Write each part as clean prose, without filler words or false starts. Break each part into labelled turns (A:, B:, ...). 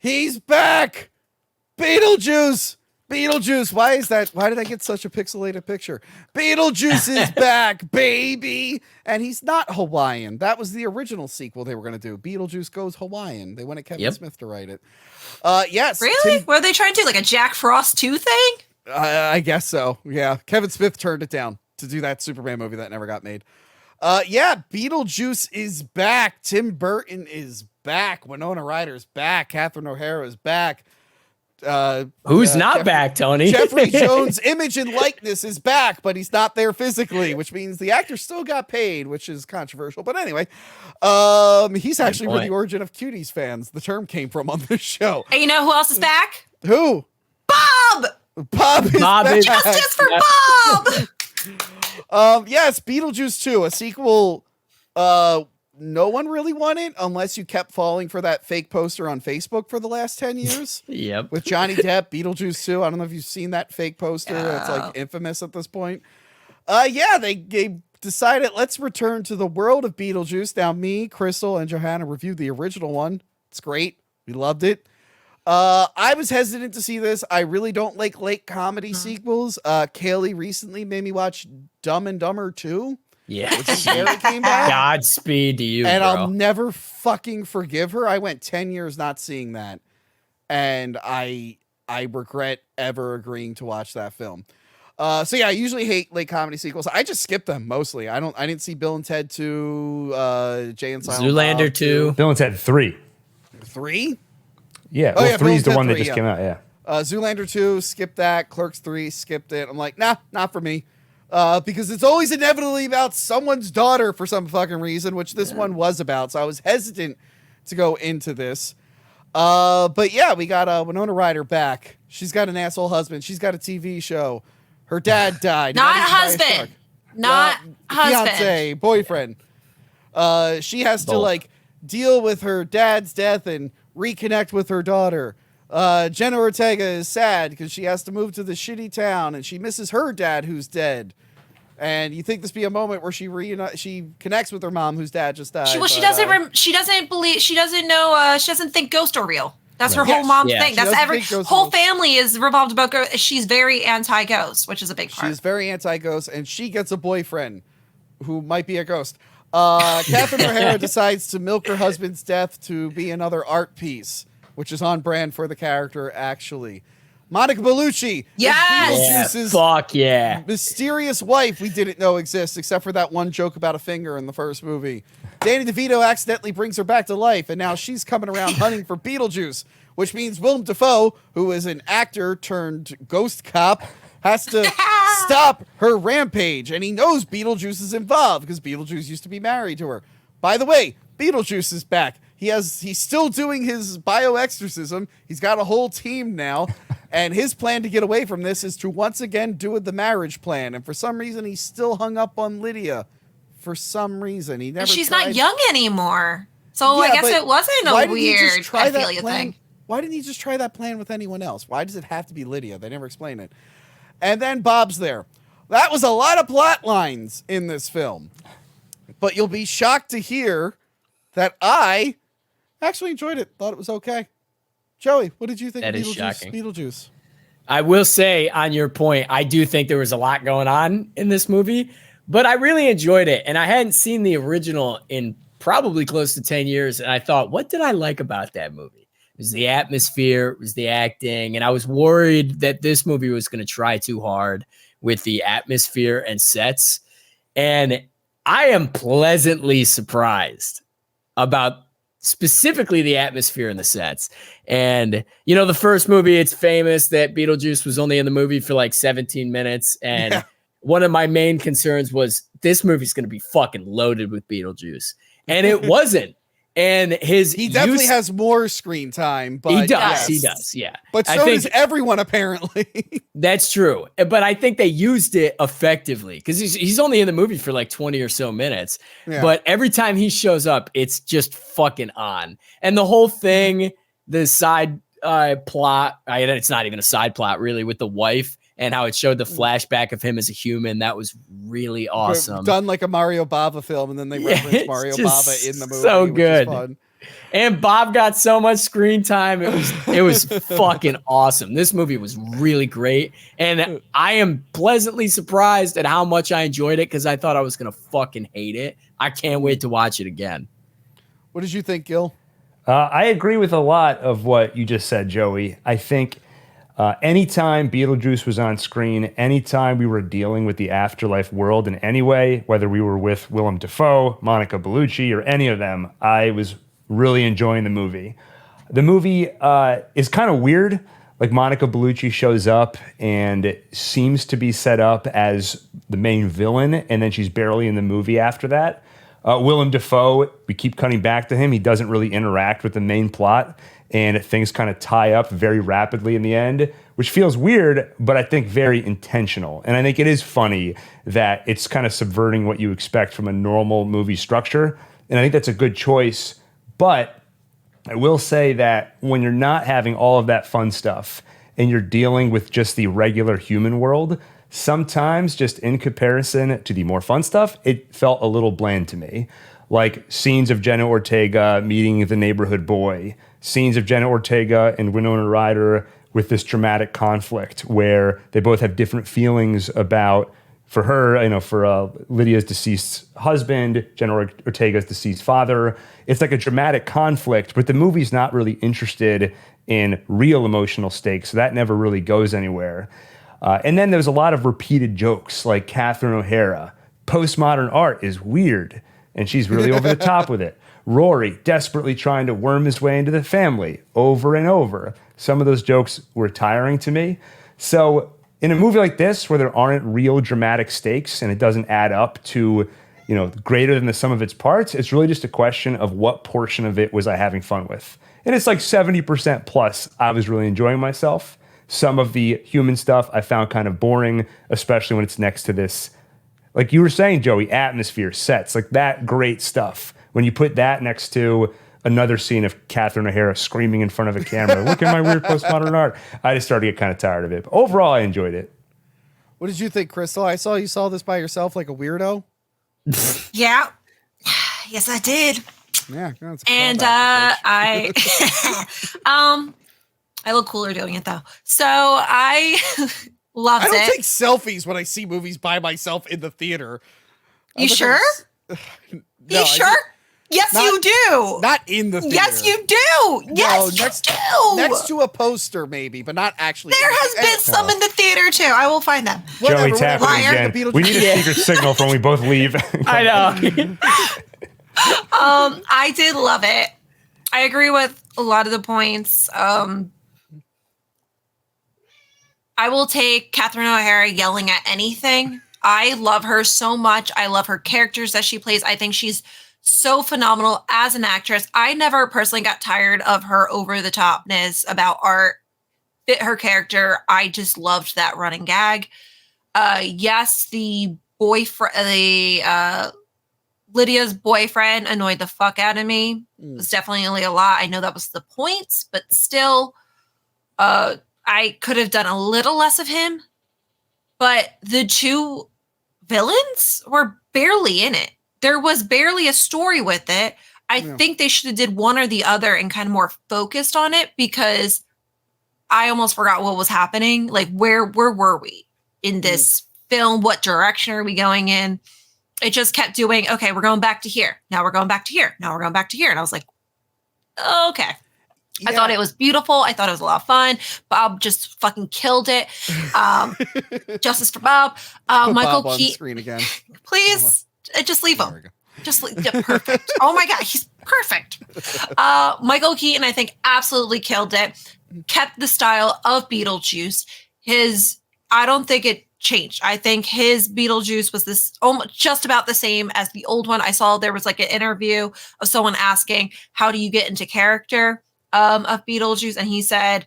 A: He's back. Beetlejuice. Beetlejuice. Why is that? Why did I get such a pixelated picture? Beetlejuice is back, baby. And he's not Hawaiian. That was the original sequel they were going to do. Beetlejuice Goes Hawaiian. They wanted Kevin Smith to write it. Yes.
B: Really? What are they trying to do? Like a Jack Frost 2 thing?
A: I guess so. Yeah. Kevin Smith turned it down to do that Superman movie that never got made. Yeah. Beetlejuice is back. Tim Burton is back. Winona Ryder's back. Catherine O'Hara is back.
C: Who's not back, Tony?
A: Jeffrey Jones' image and likeness is back, but he's not there physically, which means the actor still got paid, which is controversial. But anyway, he's actually where the origin of Cuties fans, the term came from on this show.
B: And you know who else is back?
A: Who?
B: Bob!
A: Bob is back.
B: Justice for Bob!
A: Yes, Beetlejuice 2, a sequel no one really wanted unless you kept falling for that fake poster on Facebook for the last 10 years.
C: Yep.
A: With Johnny Depp, Beetlejuice 2. I don't know if you've seen that fake poster. It's like infamous at this point. Yeah, they decided let's return to the world of Beetlejuice. Now me, Crystal, and Johanna reviewed the original one. It's great. We loved it. I was hesitant to see this. I really don't like late comedy sequels. Kaylee recently made me watch Dumb and Dumber 2.
C: Yeah.
A: Came back.
C: Godspeed to you,
A: and
C: bro.
A: I'll never fucking forgive her. I went 10 years not seeing that. And I regret ever agreeing to watch that film. So yeah, I usually hate late comedy sequels. I just skip them mostly. I didn't see Bill and Ted 2, Jay and Silent
C: Zoolander
A: Bob
C: 2.
D: Bill and Ted 3.
A: 3?
D: Yeah,
A: Oh, yeah,
D: 3 is
A: Bill
D: the
A: and
D: one
A: Ted
D: that just
A: 3,
D: came out, yeah.
A: Zoolander 2, skipped that. Clerks 3, skipped it. I'm like, nah, not for me. Because it's always inevitably about someone's daughter for some fucking reason, which this one was about. So I was hesitant to go into this. But yeah, we got Winona Ryder back. She's got an asshole husband. She's got a TV show. Her dad died.
B: Not husband. Not husband.
A: Fiance, boyfriend. She has to like deal with her dad's death and reconnect with her daughter. Jenna Ortega is sad because she has to move to the shitty town and she misses her dad who's dead. And you think this be a moment where she connects with her mom whose dad just died.
B: She doesn't think ghosts are real. That's her whole mom thing. That's whole family is revolved about ghosts. She's very anti-ghost, which is a big part.
A: She's very anti-ghost, and she gets a boyfriend who might be a ghost. Catherine O'Hara decides to milk her husband's death to be another art piece, which is on brand for the character, actually. Monica Bellucci.
B: Yes!
C: Fuck yeah.
A: Mysterious wife we didn't know exists, except for that one joke about a finger in the first movie. Danny DeVito accidentally brings her back to life, and now she's coming around hunting for Beetlejuice, which means Willem Dafoe, who is an actor turned ghost cop, has to stop her rampage, and he knows Beetlejuice is involved because Beetlejuice used to be married to her. By the way, Beetlejuice is back. He's still doing his bioexorcism. He's got a whole team now, and his plan to get away from this is to once again do the marriage plan. And for some reason, he's still hung up on Lydia. For some reason, he never.
B: She's not young anymore, so I guess it wasn't a weird pedophilia thing.
A: Why didn't he just try that plan with anyone else? Why does it have to be Lydia? They never explain it. And then Bob's there. That was a lot of plot lines in this film, but you'll be shocked to hear that I actually enjoyed it. Thought it was okay. Joey, what did you think of Beetlejuice?
C: I will say, on your point, I do think there was a lot going on in this movie, but I really enjoyed it. And I hadn't seen the original in probably close to 10 years. And I thought, what did I like about that movie? It was the atmosphere, it was the acting. And I was worried that this movie was going to try too hard with the atmosphere and sets. And I am pleasantly surprised about specifically the atmosphere and the sets. And, you know, the first movie, it's famous that Beetlejuice was only in the movie for like 17 minutes. And one of my main concerns was this movie's going to be fucking loaded with Beetlejuice. And it wasn't. And he
A: definitely has more screen time, but
C: he does, yeah.
A: But so does everyone, apparently.
C: That's true. But I think they used it effectively because he's only in the movie for like 20 or so minutes. Yeah. But every time he shows up, it's just fucking on. And the whole thing, the side plot, it's not even a side plot really, with the wife and how it showed the flashback of him as a human. That was really awesome.
A: Done like a Mario Bava film, and then they reference Mario Bava in the movie.
C: So good. And Bob got so much screen time. It was fucking awesome. This movie was really great. And I am pleasantly surprised at how much I enjoyed it because I thought I was going to fucking hate it. I can't wait to watch it again.
A: What did you think, Gil?
D: I agree with a lot of what you just said, Joey. I think anytime Beetlejuice was on screen, anytime we were dealing with the afterlife world in any way, whether we were with Willem Dafoe, Monica Bellucci, or any of them, I was really enjoying the movie. The movie is kind of weird. Like Monica Bellucci shows up and seems to be set up as the main villain, and then she's barely in the movie after that. Willem Dafoe, we keep cutting back to him. He doesn't really interact with the main plot, and things kind of tie up very rapidly in the end, which feels weird, but I think very intentional. And I think it is funny that it's kind of subverting what you expect from a normal movie structure, and I think that's a good choice. But I will say that when you're not having all of that fun stuff and you're dealing with just the regular human world, sometimes just in comparison to the more fun stuff, it felt a little bland to me. Like scenes of Jenna Ortega meeting the neighborhood boy, scenes of Jenna Ortega and Winona Ryder with this dramatic conflict where they both have different feelings about, for her, for Lydia's deceased husband, Jenna Ortega's deceased father. It's like a dramatic conflict, but the movie's not really interested in real emotional stakes, so that never really goes anywhere. And then there's a lot of repeated jokes, like Catherine O'Hara. Postmodern art is weird, and she's really over the top with it. Rory desperately trying to worm his way into the family over and over. Some of those jokes were tiring to me. So in a movie like this, where there aren't real dramatic stakes and it doesn't add up to, greater than the sum of its parts, it's really just a question of what portion of it was I having fun with. And it's like 70% plus I was really enjoying myself. Some of the human stuff I found kind of boring, especially when it's next to this, like you were saying, Joey, atmosphere, sets, like that great stuff. When you put that next to another scene of Catherine O'Hara screaming in front of a camera, look at my weird postmodern art, I just started to get kind of tired of it. But overall, I enjoyed it.
A: What did you think, Crystal? I saw you saw this by yourself like a weirdo.
B: Yeah. Yes, I did.
A: Yeah. That's
B: and I I look cooler doing it though. So I loved it.
A: I don't take selfies when I see movies by myself in the theater.
B: You sure?
A: No,
B: you sure? Yes, you do.
A: Not in the theater.
B: Yes, you do. Yes, you do.
A: Next to a poster, maybe, but not actually.
B: There has been some in the theater too. I will find them.
D: Joey tapping again. We need a secret signal from when we both leave.
C: I know.
B: I did love it. I agree with a lot of the points. I will take Catherine O'Hara yelling at anything. I love her so much. I love her characters that she plays. I think she's so phenomenal as an actress. I never personally got tired of her over-the-topness about art. Fit her character. I just loved that running gag. Yes, the boyfriend, Lydia's boyfriend annoyed the fuck out of me. It was definitely a lot. I know that was the point, but still, I could have done a little less of him. But the two villains were barely in it. There was barely a story with it. I think they should have did one or the other and kind of more focused on it, because I almost forgot what was happening. Like, where were we in this film? What direction are we going in? It just kept doing, okay, we're going back to here. Now we're going back to here. Now we're going back to here. And I was like, okay. Yeah. I thought it was beautiful. I thought it was a lot of fun. Bob just fucking killed it. Justice for Bob. Michael
A: Bob on
B: Keaton.
A: Screen again.
B: Please, just leave him. Just perfect. Oh my God, he's perfect. Michael Keaton, I think, absolutely killed it. Kept the style of Beetlejuice. I don't think it changed. I think his Beetlejuice was this almost just about the same as the old one. I saw there was like an interview of someone asking, how do you get into character of Beetlejuice? And he said,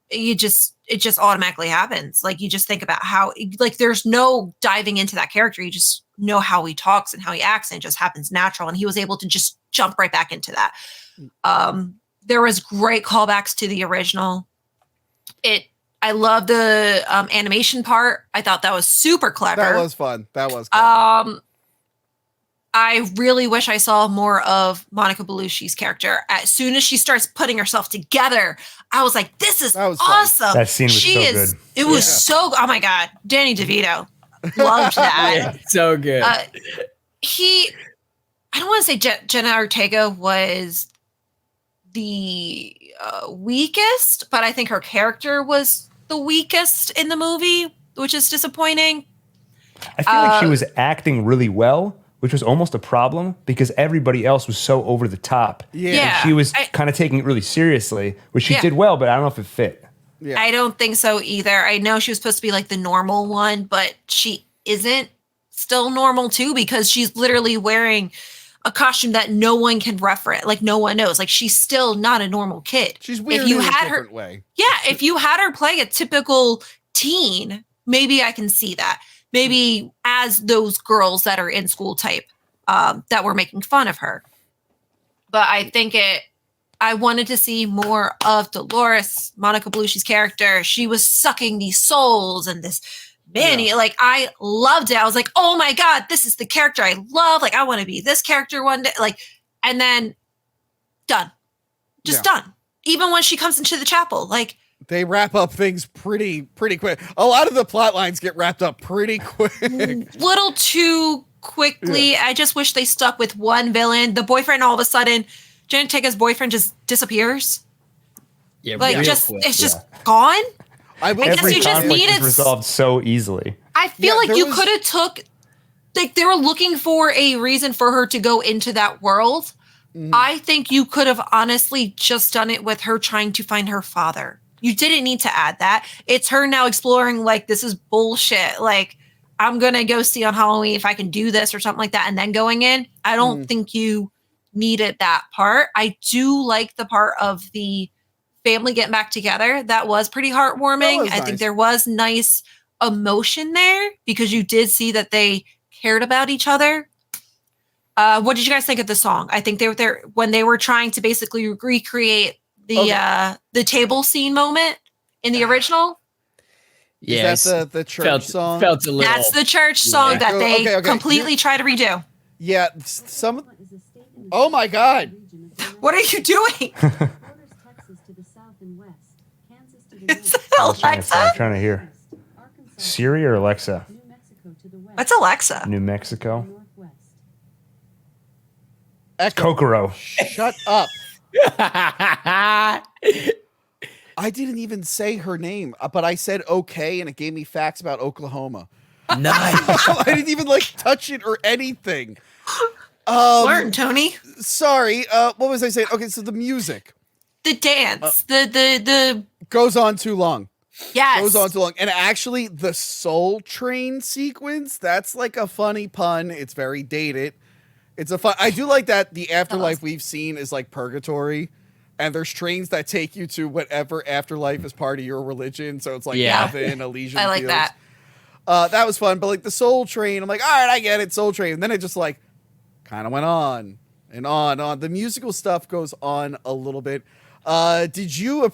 B: it just automatically happens. Like, you just think about how, like, there's no diving into that character. You just know how he talks and how he acts, and it just happens natural. And he was able to just jump right back into that. There was great callbacks to the original. I love the animation part. I thought that was super clever.
A: That was fun.
B: I really wish I saw more of Monica Bellucci's character. As soon as she starts putting herself together, I was like, this is
A: That was fun.
B: awesome.
D: That scene was so good.
B: It was so, oh my God. Danny DeVito. Loved that.
C: Yeah, so good.
B: I don't want to say Jenna Ortega was the weakest, but I think her character was the weakest in the movie, which is disappointing.
D: I feel like she was acting really well, which was almost a problem because everybody else was so over the top.
A: Yeah.
D: And she was kind of taking it really seriously, which she did well, but I don't know if it fit.
A: Yeah.
B: I don't think so either. I know she was supposed to be like the normal one, but she isn't still normal too because she's literally wearing a costume that no one can reference. Like no one knows. Like she's still not a normal kid.
A: She's weird
B: if you
A: in a
B: had
A: different
B: her,
A: way.
B: Yeah, if you had her play a typical teen, maybe I can see that. Maybe as those girls that are in school type that were making fun of her. But I wanted to see more of Dolores, Monica Bellucci's character. She was sucking these souls and this Manny. Like I loved it. I was like, oh my God, this is the character I love. Like I want to be this character one day. Like, and then done. Just done. Even when she comes into the chapel, like
A: they wrap up things pretty quick. A lot of the plot lines get wrapped up pretty quick.
B: Little too quickly. I just wish they stuck with one villain. The boyfriend all of a sudden, Jenna Ortega's boyfriend just disappears.
C: Yeah,
B: like
C: real
B: just
C: quick.
B: it's just gone.
A: I
B: guess
D: Every
B: you just
D: conflict
B: needed
D: is resolved so easily.
B: I feel like
A: there
B: you
A: was-
B: could have took like they were looking for a reason for her to go into that world. I think you could have honestly just done it with her trying to find her father. You didn't need to add that. It's her now exploring like this is bullshit. Like I'm going to go see on Halloween if I can do this or something like that and then going in. I don't think you needed that part. I do like the part of the family getting back together. That was pretty heartwarming.
A: That was
B: I think
A: nice.
B: there was nice emotion there because you did see that they cared about each other. What did you guys think of the song? I think they were there when they were trying to basically recreate the table scene moment in the original.
C: Yeah,
A: Is that the church song?
C: Felt a little.
B: That's the church song that they
A: Okay.
B: completely try to redo.
A: Yeah, some. Oh my God!
B: What are you doing? It's
D: I'm
B: Alexa.
D: trying to hear. Siri or Alexa?
B: That's Alexa.
D: New Mexico.
A: Echo.
D: Kokoro.
A: Shut up! I didn't even say her name, but I said okay, and it gave me facts about Oklahoma.
C: Nice.
A: I didn't even like touch it or anything.
B: Learn, Tony.
A: Sorry. What was I saying? Okay, so the music
B: The dance. The
A: goes on too long.
B: yes.
A: Goes on too long. And actually, the Soul Train sequence, that's like a funny pun. It's very dated. It's a fun. I do like that the afterlife we've seen is like purgatory. And there's trains that take you to whatever afterlife is part of your religion. So it's like heaven, Elysian
B: I like
A: Fields.
B: that.
A: That was fun. But like the Soul Train, I'm like, all right, I get it, Soul Train. And then it just like kind of went on and on. The musical stuff goes on a little bit. Did you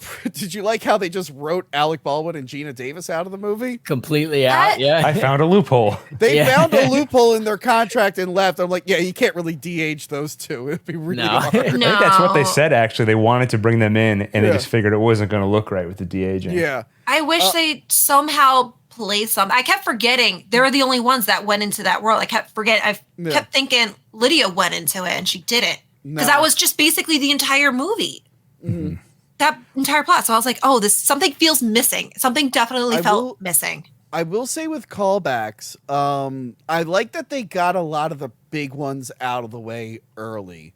A: like how they just wrote Alec Baldwin and Gina Davis out of the movie?
C: Completely out. Yeah.
D: I found a loophole.
A: They
C: Yeah.
A: found a loophole in their contract and left. I'm like, yeah, you can't really de-age those two. It'd be really
C: No.
A: hard.
D: I think that's what they said, actually. They wanted to bring them in, and they just figured it wasn't going to look right with the de-aging.
A: Yeah.
B: I wish they somehow played some. I kept forgetting they were the only ones that went into that world. I kept forgetting. Kept thinking Lydia went into it and she didn't. Because that was just basically the entire movie.
A: Mm-hmm.
B: That entire plot. So I was like, oh, something feels missing. Something definitely felt missing.
A: I will say with callbacks, I like that they got a lot of the big ones out of the way early.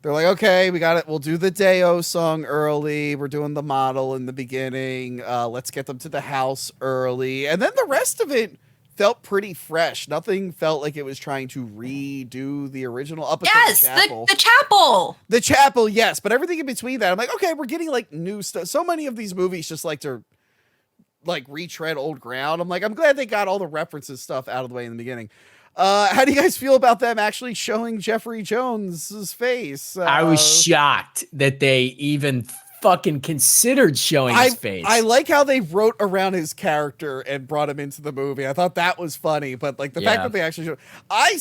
A: They're like, okay, we got it. We'll do the Deo song early. We're doing the model in the beginning. Let's get them to the house early. And then the rest of it felt pretty fresh. Nothing felt like it was trying to redo the original up until
B: Yes,
A: the chapel.
B: the chapel.
A: The chapel, yes. But everything in between that, I'm like, okay, we're getting like new stuff. So many of these movies just like to like retread old ground. I'm like, I'm glad they got all the references stuff out of the way in the beginning. How do you guys feel about them actually showing Jeffrey Jones's face?
C: I was shocked that they even fucking considered showing his face.
A: I like how they wrote around his character and brought him into the movie. I thought that was funny, but like the fact that they actually showed, I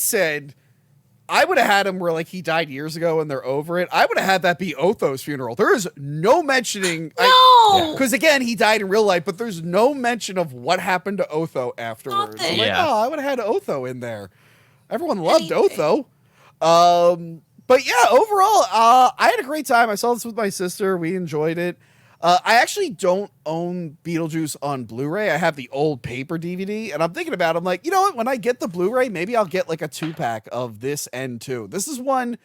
A: I would have had him where like he died years ago and they're over it. I would have had that be Otho's funeral. There is no mentioning.
B: No.
A: Because again, he died in real life, but there's no mention of what happened to Otho afterwards.
B: Nothing.
A: I'm like,
C: Yeah.
A: oh, I would have had Otho in there. Everyone loved
B: Anything.
A: Otho. But yeah, overall, I had a great time. I saw this with my sister. We enjoyed it. I actually don't own Beetlejuice on Blu-ray. I have the old paper DVD, and I'm thinking about it. I'm like, you know what? When I get the Blu-ray, maybe I'll get like a 2-pack of this and 2. This is one,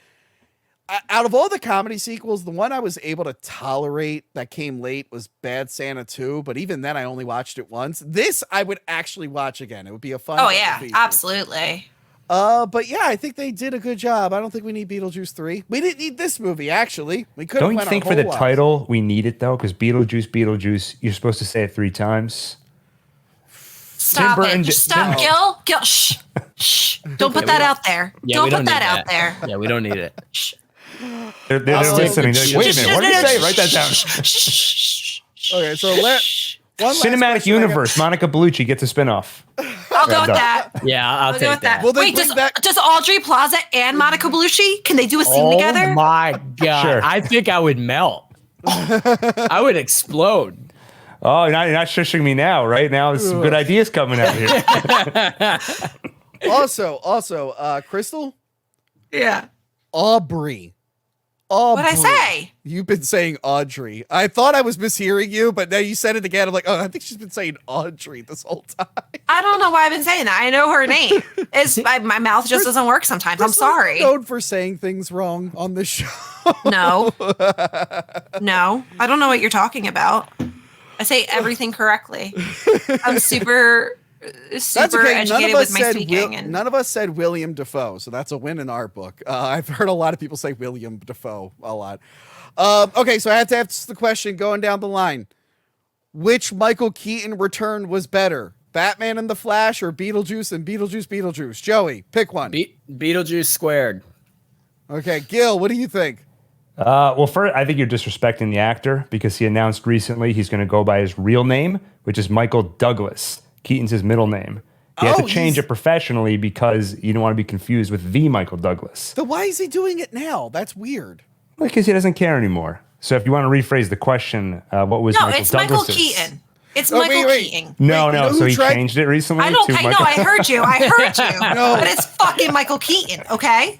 A: out of all the comedy sequels, the one I was able to tolerate that came late was Bad Santa 2, but even then I only watched it once. This I would actually watch again. It would be a fun
B: Oh
A: double
B: yeah,
A: feature.
B: absolutely.
A: But yeah, I think they did a good job. I don't think we need Beetlejuice 3. We didn't need this movie, actually. We could have
D: Don't you
A: went
D: think
A: a
D: for the
A: whole lot.
D: title we need it though? Because Beetlejuice, Beetlejuice, you're supposed to say it 3 times.
B: Stop
D: Burton
B: it.
D: did-
B: Just stop. Gil, shh. Shh. Don't put that out there.
C: Yeah, we
B: Don't put
C: need
B: that out there.
C: Yeah, we don't need it.
B: Shh.
D: They're
A: Also,
D: listening. They're like, wait a minute, what did he say? Write that down.
B: Shh.
A: Okay, so one last
D: Cinematic
A: question I got-
D: Universe. Monica Bellucci gets a spinoff.
B: I'll go with that.
C: Yeah, I'll
B: I'll go
C: take
B: with that.
C: that.
A: Will they
B: Wait,
A: bring
B: does,
A: back-
B: does Audrey Plaza and Monica Bellucci, can they do a scene
C: Oh
B: together?
C: my god!
D: Sure.
C: I think I would melt. I would explode.
D: Oh, you're not shushing me now, right? Now there's some good ideas coming out here.
A: Also, Crystal,
B: Yeah.
A: Aubrey.
B: What'd I say?
A: You've been saying Audrey. I thought I was mishearing you, but now you said it again. I'm like, oh, I think she's been saying Audrey this whole time.
B: I don't know why I've been saying that. I know her name. It's my mouth just doesn't work sometimes. I'm sorry.
A: Known for saying things wrong on this show.
B: No. No. I don't know what you're talking about. I say everything correctly. I'm super
A: That's
B: super
A: okay.
B: educated with my speaking. And
A: None of us said William Dafoe, so that's a win in our book. I've heard a lot of people say William Dafoe a lot. Okay, so I had to ask the question going down the line. Which Michael Keaton return was better? Batman and the Flash or Beetlejuice and Beetlejuice? Joey, pick one.
C: Beetlejuice squared.
A: Okay, Gil, what do you think?
D: Well, first, I think you're disrespecting the actor because he announced recently he's going to go by his real name, which is Michael Douglas. Keaton's his middle name. He had to change it professionally because you don't want to be confused with the Michael Douglas.
A: Then why is he doing it now? That's weird.
D: Because he doesn't care anymore. So if you want to rephrase the question, what was
B: no,
D: Michael
B: it's Michael
D: Douglas's?
B: Keaton. It's
A: Oh,
B: Michael
A: wait.
B: Keaton.
D: No,
A: Wait, you know
D: so
A: who
D: he
A: tried-
D: changed it recently
B: I don't.
D: to
B: I know.
D: Michael.
B: I heard you. I heard you.
A: No.
B: But it's fucking Michael Keaton. Okay.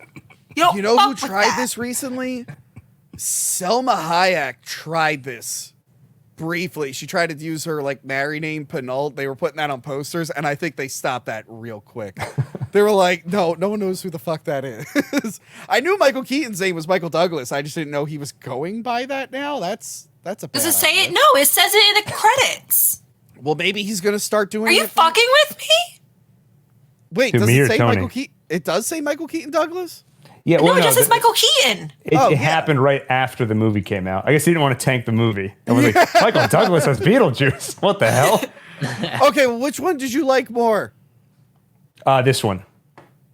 A: You know who
B: fuck with
A: tried
B: that.
A: this recently? Selma Hayek tried this briefly. She tried to use her like married name Penult. They were putting that on posters, and I think they stopped that real quick. They were like, no one knows who the fuck that is. I knew Michael Keaton's name was Michael Douglas. I just didn't know he was going by that now. That's a
B: Does
A: bad
B: it say
A: idea.
B: it? No, it says it in the credits.
A: Well, maybe he's gonna start doing
B: Are you
A: it.
B: fucking with me?
A: Wait,
D: To
A: does
D: me
A: it
D: or
A: say
D: Tony?
A: Michael Keaton? It does say Michael Keaton Douglas?
D: Yeah,
B: No, it just says
D: th-
B: Michael Keaton.
D: It,
A: Oh,
D: it
A: yeah.
D: happened right after the movie came out. I guess he didn't want to tank the movie. And was like, Michael Douglas as Beetlejuice. What the hell?
A: Okay, well, which one did you like more?
D: This one.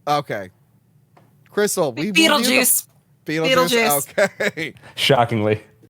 A: Okay. Crystal, we
B: Beetlejuice.
A: Beetlejuice.
B: Beetlejuice.
A: Okay.
D: Shockingly.